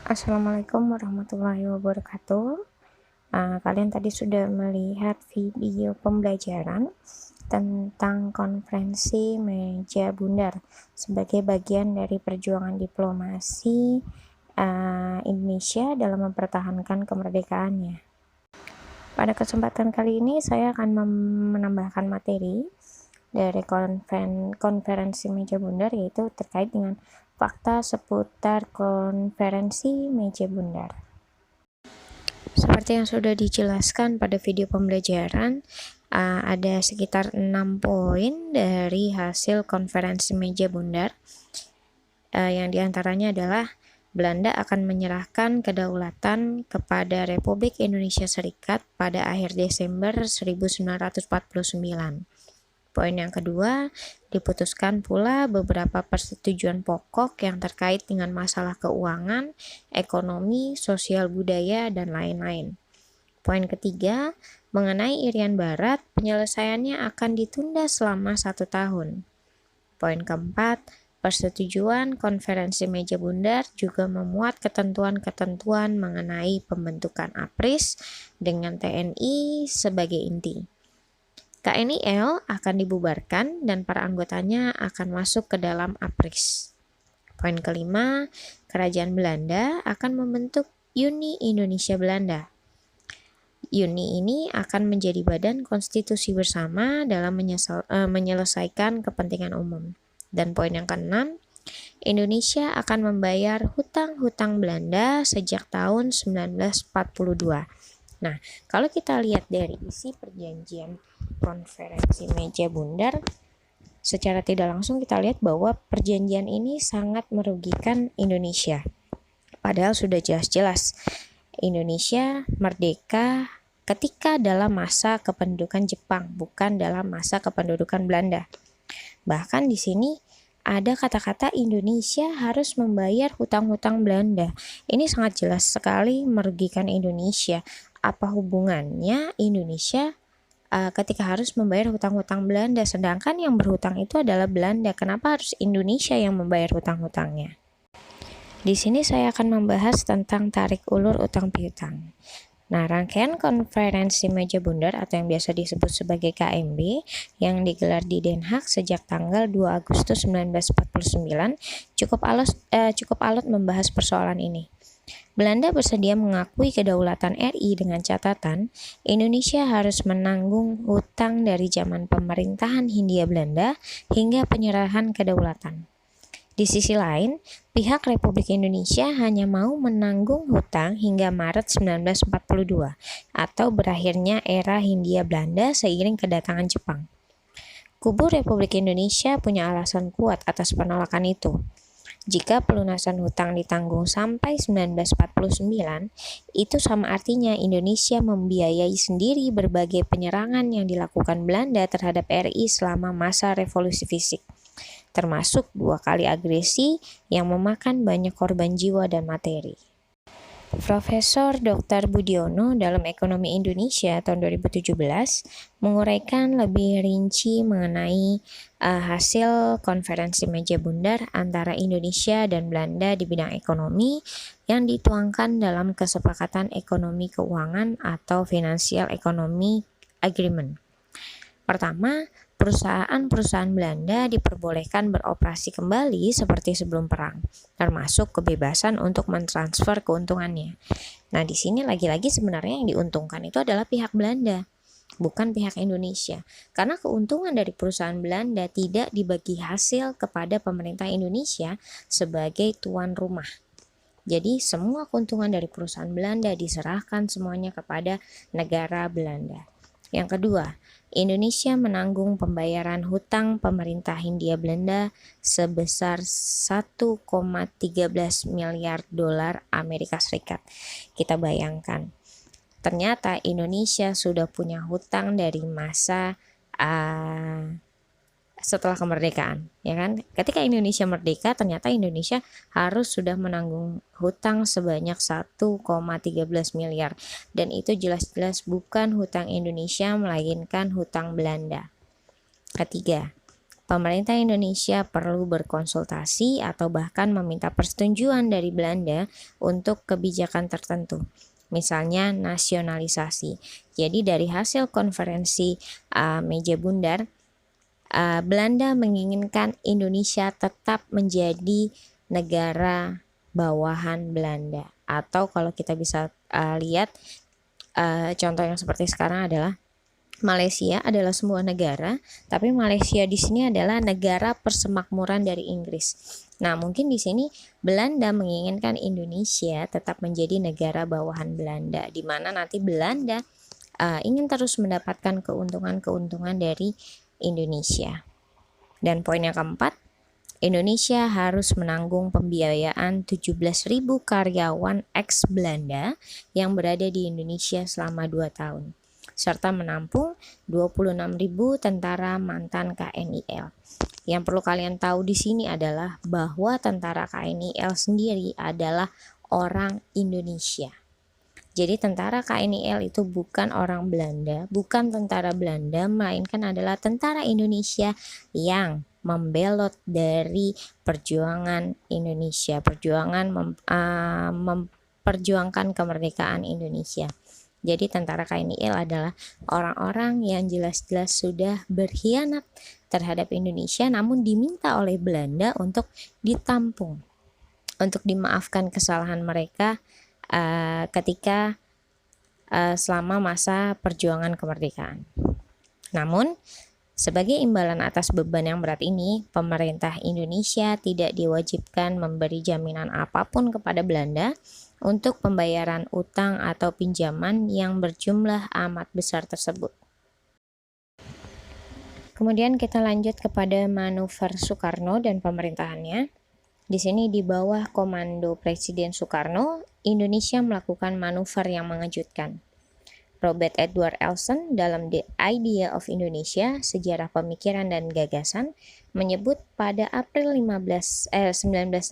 Assalamualaikum warahmatullahi wabarakatuh. Kalian tadi sudah melihat video pembelajaran tentang konferensi meja bundar sebagai bagian dari perjuangan diplomasi Indonesia dalam mempertahankan kemerdekaannya. Pada kesempatan kali ini saya akan menambahkan materi dari konferensi meja bundar, yaitu terkait dengan fakta seputar konferensi meja bundar. Seperti yang sudah dijelaskan pada video pembelajaran, ada sekitar 6 poin dari hasil konferensi meja bundar, yang diantaranya adalah Belanda akan menyerahkan kedaulatan kepada Republik Indonesia Serikat pada akhir Desember 1949. Poin yang kedua, diputuskan pula beberapa persetujuan pokok yang terkait dengan masalah keuangan, ekonomi, sosial budaya, dan lain-lain. Poin ketiga, mengenai Irian Barat, penyelesaiannya akan ditunda selama 1 tahun. Poin keempat, persetujuan konferensi meja bundar juga memuat ketentuan-ketentuan mengenai pembentukan APRIS dengan TNI sebagai inti. KNIL akan dibubarkan dan para anggotanya akan masuk ke dalam APRIS. Poin kelima, Kerajaan Belanda akan membentuk Uni Indonesia Belanda. Uni ini akan menjadi badan konstitusi bersama dalam menyelesaikan kepentingan umum. Dan poin yang keenam, Indonesia akan membayar hutang-hutang Belanda sejak tahun 1942. Nah, kalau kita lihat dari isi perjanjian konferensi meja bundar, secara tidak langsung kita lihat bahwa perjanjian ini sangat merugikan Indonesia. Padahal sudah jelas-jelas Indonesia merdeka ketika dalam masa kependudukan Jepang, bukan dalam masa kependudukan Belanda. Bahkan di sini ada kata-kata Indonesia harus membayar hutang-hutang Belanda. Ini sangat jelas sekali merugikan Indonesia. Apa hubungannya Indonesia ketika harus membayar hutang-hutang Belanda, sedangkan yang berhutang itu adalah Belanda? Kenapa harus Indonesia yang membayar hutang-hutangnya? Di sini saya akan membahas tentang tarik ulur utang piutang. Nah, rangkaian konferensi meja bundar atau yang biasa disebut sebagai KMB yang digelar di Den Haag sejak tanggal 2 Agustus 1949 cukup alot membahas persoalan ini. Belanda bersedia mengakui kedaulatan RI dengan catatan Indonesia harus menanggung hutang dari zaman pemerintahan Hindia Belanda hingga penyerahan kedaulatan. Di sisi lain, pihak Republik Indonesia hanya mau menanggung hutang hingga Maret 1942 atau berakhirnya era Hindia Belanda seiring kedatangan Jepang. Kubu Republik Indonesia punya alasan kuat atas penolakan itu. Jika pelunasan hutang ditanggung sampai 1949, itu sama artinya Indonesia membiayai sendiri berbagai penyerangan yang dilakukan Belanda terhadap RI selama masa revolusi fisik, termasuk 2 kali agresi yang memakan banyak korban jiwa dan materi. Profesor Dr. Budiono dalam Ekonomi Indonesia tahun 2017 menguraikan lebih rinci mengenai hasil konferensi meja bundar antara Indonesia dan Belanda di bidang ekonomi yang dituangkan dalam kesepakatan ekonomi keuangan atau Financial Economy Agreement. Pertama, perusahaan-perusahaan Belanda diperbolehkan beroperasi kembali seperti sebelum perang, termasuk kebebasan untuk mentransfer keuntungannya. Nah, di sini lagi-lagi sebenarnya yang diuntungkan itu adalah pihak Belanda, bukan pihak Indonesia. Karena keuntungan dari perusahaan Belanda tidak dibagi hasil kepada pemerintah Indonesia sebagai tuan rumah. Jadi, semua keuntungan dari perusahaan Belanda diserahkan semuanya kepada negara Belanda. Yang kedua, Indonesia menanggung pembayaran hutang pemerintah Hindia Belanda sebesar 1,13 miliar dolar Amerika Serikat. Kita bayangkan, ternyata Indonesia sudah punya hutang dari masa setelah kemerdekaan, ya kan? Ketika Indonesia merdeka, ternyata Indonesia harus sudah menanggung hutang sebanyak 1,13 miliar, dan itu jelas-jelas bukan hutang Indonesia melainkan hutang Belanda. Ketiga, pemerintah Indonesia perlu berkonsultasi atau bahkan meminta persetujuan dari Belanda untuk kebijakan tertentu. Misalnya nasionalisasi. Jadi dari hasil konferensi meja bundar, Belanda menginginkan Indonesia tetap menjadi negara bawahan Belanda. Atau kalau kita bisa lihat contoh yang seperti sekarang adalah Malaysia adalah sebuah negara, tapi Malaysia di sini adalah negara persemakmuran dari Inggris. Nah, mungkin di sini Belanda menginginkan Indonesia tetap menjadi negara bawahan Belanda, di mana nanti Belanda ingin terus mendapatkan keuntungan-keuntungan dari Indonesia. Dan poin yang keempat, Indonesia harus menanggung pembiayaan 17.000 karyawan ex-Belanda yang berada di Indonesia selama 2 tahun. Serta menampung 26.000 tentara mantan KNIL. Yang perlu kalian tahu di sini adalah bahwa tentara KNIL sendiri adalah orang Indonesia. Jadi tentara KNIL itu bukan orang Belanda, bukan tentara Belanda, melainkan adalah tentara Indonesia yang membelot dari perjuangan Indonesia, memperjuangkan kemerdekaan Indonesia. Jadi tentara KNIL adalah orang-orang yang jelas-jelas sudah berkhianat terhadap Indonesia, namun diminta oleh Belanda untuk ditampung, untuk dimaafkan kesalahan mereka ketika selama masa perjuangan kemerdekaan. Namun, sebagai imbalan atas beban yang berat ini, pemerintah Indonesia tidak diwajibkan memberi jaminan apapun kepada Belanda untuk pembayaran utang atau pinjaman yang berjumlah amat besar tersebut. Kemudian kita lanjut kepada manuver Soekarno dan pemerintahannya. Di sini di bawah komando Presiden Soekarno, Indonesia melakukan manuver yang mengejutkan. Robert Edward Elson dalam The Idea of Indonesia, Sejarah Pemikiran dan Gagasan menyebut pada April 1956,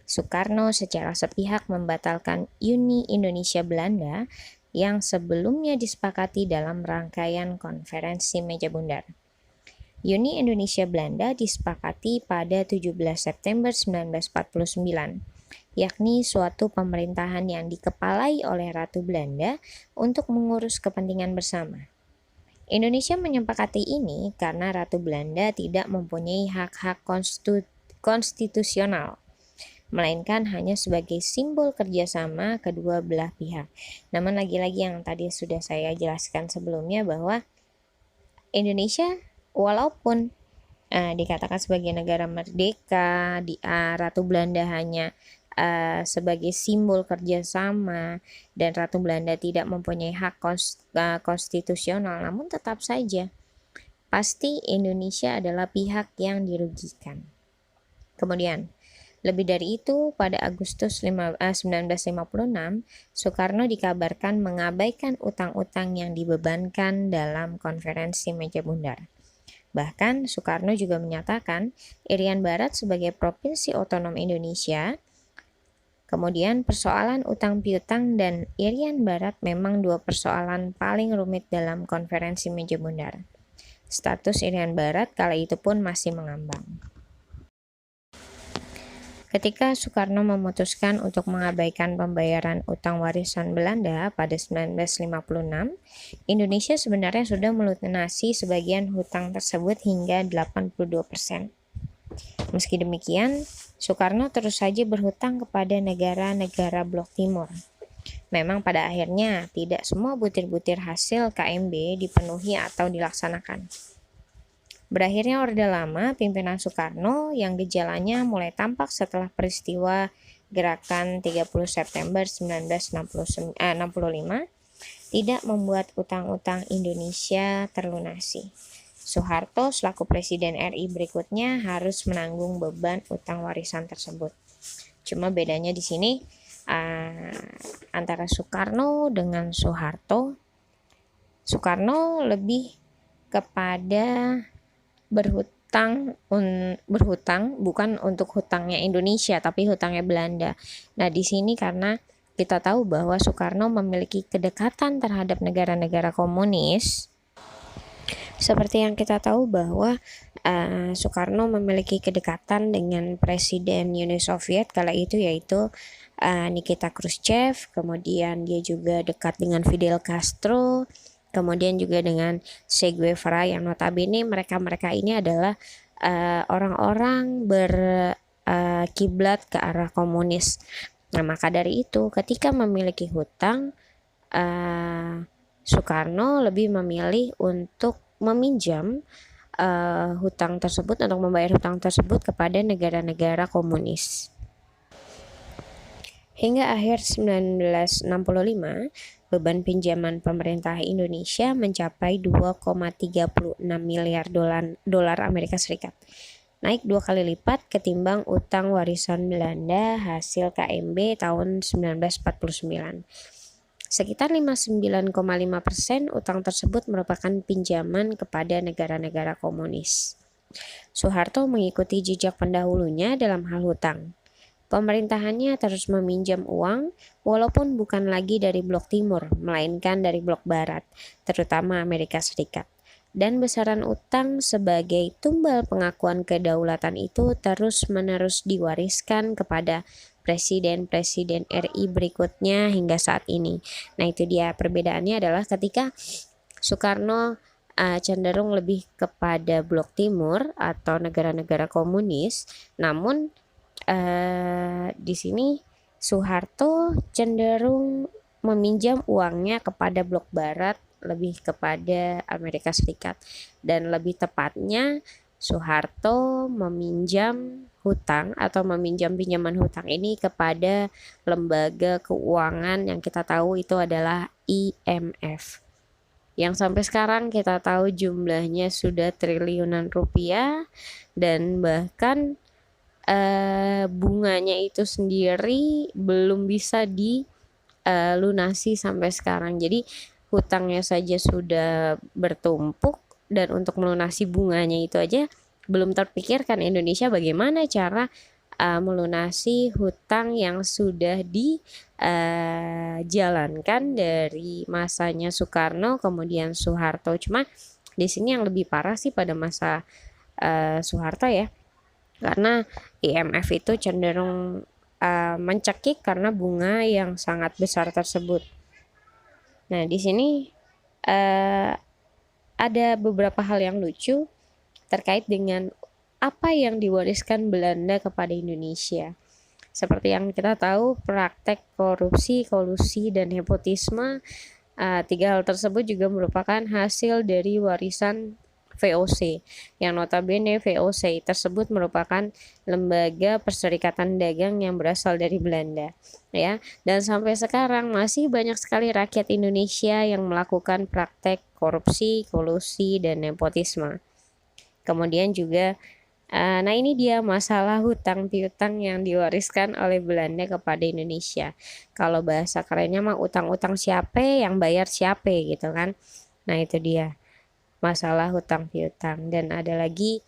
Soekarno secara sepihak membatalkan Uni Indonesia-Belanda yang sebelumnya disepakati dalam rangkaian konferensi meja bundar. Uni Indonesia-Belanda disepakati pada 17 September 1949, yakni suatu pemerintahan yang dikepalai oleh Ratu Belanda untuk mengurus kepentingan bersama. Indonesia menyepakati ini karena Ratu Belanda tidak mempunyai hak-hak konstitusional, melainkan hanya sebagai simbol kerjasama kedua belah pihak. Namun lagi-lagi yang tadi sudah saya jelaskan sebelumnya bahwa Indonesia walaupun dikatakan sebagai negara merdeka, Ratu Belanda hanya sebagai simbol kerjasama dan Ratu Belanda tidak mempunyai hak konstitusional, namun tetap saja pasti Indonesia adalah pihak yang dirugikan. Kemudian lebih dari itu, pada Agustus 1956, Soekarno dikabarkan mengabaikan utang-utang yang dibebankan dalam konferensi meja bundar. Bahkan Soekarno juga menyatakan Irian Barat sebagai Provinsi Otonom Indonesia. Kemudian persoalan utang piutang dan Irian Barat memang dua persoalan paling rumit dalam konferensi meja bundar. Status Irian Barat kala itu pun masih mengambang. Ketika Soekarno memutuskan untuk mengabaikan pembayaran utang warisan Belanda pada 1956, Indonesia sebenarnya sudah melunasi sebagian hutang tersebut hingga 82%. Meski demikian, Soekarno terus saja berhutang kepada negara-negara Blok Timur. Memang pada akhirnya tidak semua butir-butir hasil KMB dipenuhi atau dilaksanakan. Berakhirnya Orde Lama pimpinan Soekarno yang gejalanya mulai tampak setelah peristiwa Gerakan 30 September 1965 tidak membuat utang-utang Indonesia terlunasi. Soeharto selaku Presiden RI berikutnya harus menanggung beban utang warisan tersebut. Cuma bedanya di sini antara Soekarno dengan Soeharto. Soekarno lebih kepada berhutang bukan untuk hutangnya Indonesia tapi hutangnya Belanda. Nah, di sini karena kita tahu bahwa Soekarno memiliki kedekatan terhadap negara-negara komunis, Seperti yang kita tahu bahwa Soekarno memiliki kedekatan dengan Presiden Uni Soviet kala itu, yaitu Nikita Khrushchev. Kemudian dia juga dekat dengan Fidel Castro, kemudian juga dengan Che Guevara, yang notabene mereka ini adalah orang-orang berkiblat ke arah komunis. Nah, maka dari itu ketika memiliki hutang, Soekarno lebih memilih untuk meminjam hutang tersebut, untuk membayar hutang tersebut kepada negara-negara komunis. Hingga akhir 1965, beban pinjaman pemerintah Indonesia mencapai 2,36 miliar dolar Amerika Serikat. Naik 2 kali lipat ketimbang utang warisan Belanda hasil KMB tahun 1949. Sekitar 59,5% utang tersebut merupakan pinjaman kepada negara-negara komunis. Soeharto mengikuti jejak pendahulunya dalam hal hutang. Pemerintahannya terus meminjam uang, walaupun bukan lagi dari blok timur, melainkan dari blok barat, terutama Amerika Serikat. Dan besaran utang sebagai tumbal pengakuan kedaulatan itu terus-menerus diwariskan kepada presiden-presiden RI berikutnya hingga saat ini. Nah, itu dia perbedaannya, adalah ketika Soekarno cenderung lebih kepada blok timur atau negara-negara komunis, namun di sini Soeharto cenderung meminjam uangnya kepada blok barat, lebih kepada Amerika Serikat, dan lebih tepatnya Soeharto meminjam hutang atau meminjam pinjaman hutang ini kepada lembaga keuangan yang kita tahu itu adalah IMF, yang sampai sekarang kita tahu jumlahnya sudah triliunan rupiah, dan bahkan bunganya itu sendiri belum bisa dilunasi sampai sekarang. Jadi hutangnya saja sudah bertumpuk, dan untuk melunasi bunganya itu aja belum terpikirkan Indonesia bagaimana cara melunasi hutang yang sudah dijalankan dari masanya Soekarno kemudian Soeharto. Cuma di sini yang lebih parah sih pada masa Soeharto ya, karena IMF itu cenderung mencekik karena bunga yang sangat besar tersebut. Nah, di sini ada beberapa hal yang lucu terkait dengan apa yang diwariskan Belanda kepada Indonesia. Seperti yang kita tahu, praktek korupsi, kolusi, dan nepotisme, tiga hal tersebut juga merupakan hasil dari warisan VOC, yang notabene VOC tersebut merupakan lembaga perserikatan dagang yang berasal dari Belanda, ya. Dan sampai sekarang masih banyak sekali rakyat Indonesia yang melakukan praktek korupsi, kolusi, dan nepotisme. Kemudian juga nah ini dia masalah hutang piutang yang diwariskan oleh Belanda kepada Indonesia. Kalau bahasa kerennya mah utang-utang siapa yang bayar siapa gitu kan. Nah, itu dia masalah hutang piutang. Dan ada lagi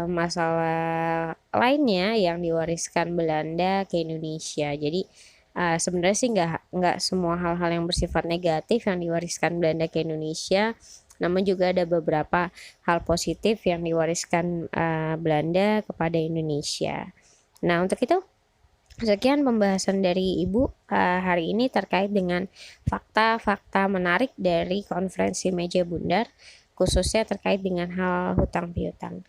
masalah lainnya yang diwariskan Belanda ke Indonesia. Jadi sebenarnya sih nggak semua hal-hal yang bersifat negatif yang diwariskan Belanda ke Indonesia, namun juga ada beberapa hal positif yang diwariskan Belanda kepada Indonesia. Nah, untuk itu sekian pembahasan dari Ibu hari ini terkait dengan fakta-fakta menarik dari konferensi meja bundar, khususnya terkait dengan hal hutang piutang.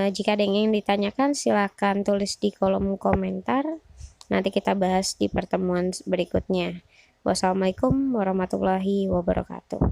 Jika ada yang ingin ditanyakan, silakan tulis di kolom komentar. Nanti kita bahas di pertemuan berikutnya. Wassalamualaikum warahmatullahi wabarakatuh.